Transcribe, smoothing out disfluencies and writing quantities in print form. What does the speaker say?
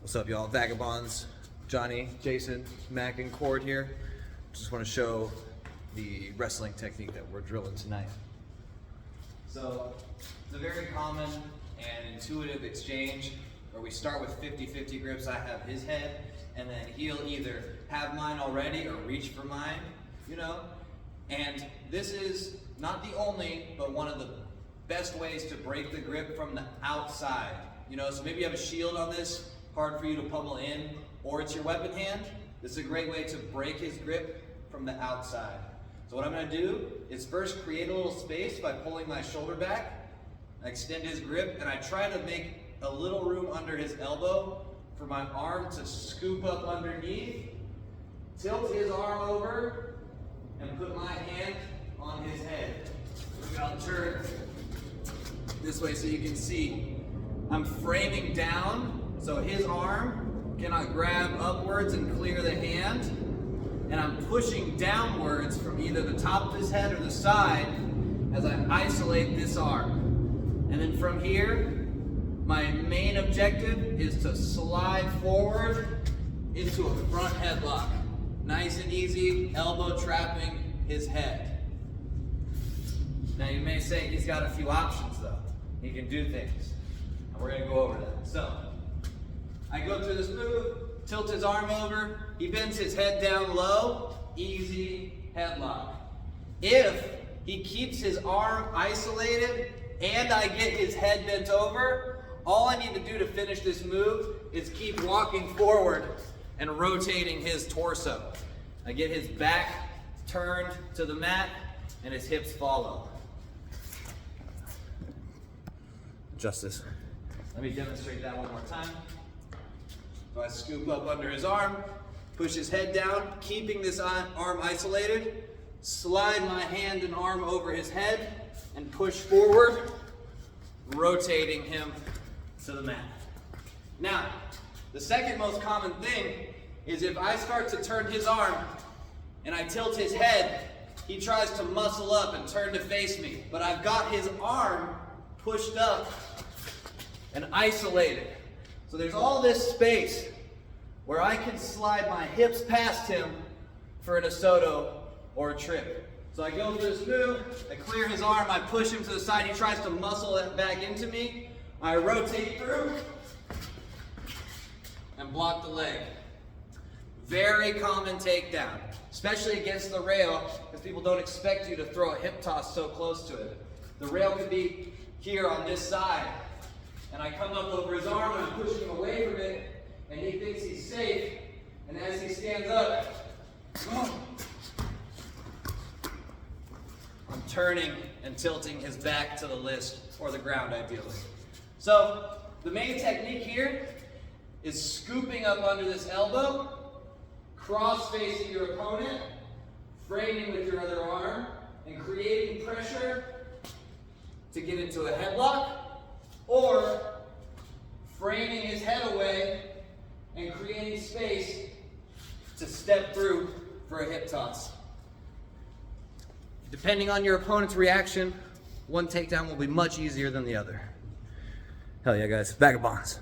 What's up, y'all? Vagabonds, Johnny, Jason, Mac, and Cord here. Just want to show the wrestling technique that we're drilling tonight. So, it's a very common and intuitive exchange where we start with 50-50 grips. I have his head, and then he'll either have mine already or reach for mine, you know? And this is not the only, but one of the best ways to break the grip from the outside. You know, so maybe you have a shield on this, hard for you to pummel in, or it's your weapon hand. This is a great way to break his grip from the outside. So what I'm gonna do is first create a little space by pulling my shoulder back. I extend his grip, and I try to make a little room under his elbow for my arm to scoop up underneath, tilt his arm over, and put my hand on his head. I'll turn this way so you can see. I'm framing down so his arm cannot grab upwards and clear the hand, and I'm pushing downwards from either the top of his head or the side as I isolate this arm. And then from here, my main objective is to slide forward into a front headlock. Nice and easy, elbow trapping his head. Now you may say he's got a few options though. He can do things, and we're gonna go over that. So, I go through this move, tilt his arm over, he bends his head down low, easy headlock. If he keeps his arm isolated and I get his head bent over, all I need to do to finish this move is keep walking forward and rotating his torso. I get his back turned to the mat and his hips follow. Adjust this. Let me demonstrate that one more time. So I scoop up under his arm, push his head down, keeping this arm isolated, slide my hand and arm over his head, and push forward, rotating him to the mat. Now, the second most common thing is if I start to turn his arm and I tilt his head, he tries to muscle up and turn to face me, but I've got his arm pushed up and isolated. So there's all this space where I can slide my hips past him for an Asoto or a trip. So I go for this move, I clear his arm, I push him to the side, he tries to muscle it back into me, I rotate through and block the leg. Very common takedown, especially against the rail, because people don't expect you to throw a hip toss so close to it. The rail could be here on this side, and I come up over his arm and I'm pushing him away from it, and he thinks he's safe, and as he stands up, I'm turning and tilting his back to the list, or the ground ideally. So, the main technique here is scooping up under this elbow, cross-facing your opponent, framing with your other arm, and creating pressure to get into a headlock, or framing his head away and creating space to step through for a hip toss. Depending on your opponent's reaction, one takedown will be much easier than the other. Hell yeah, guys. Vagabonds.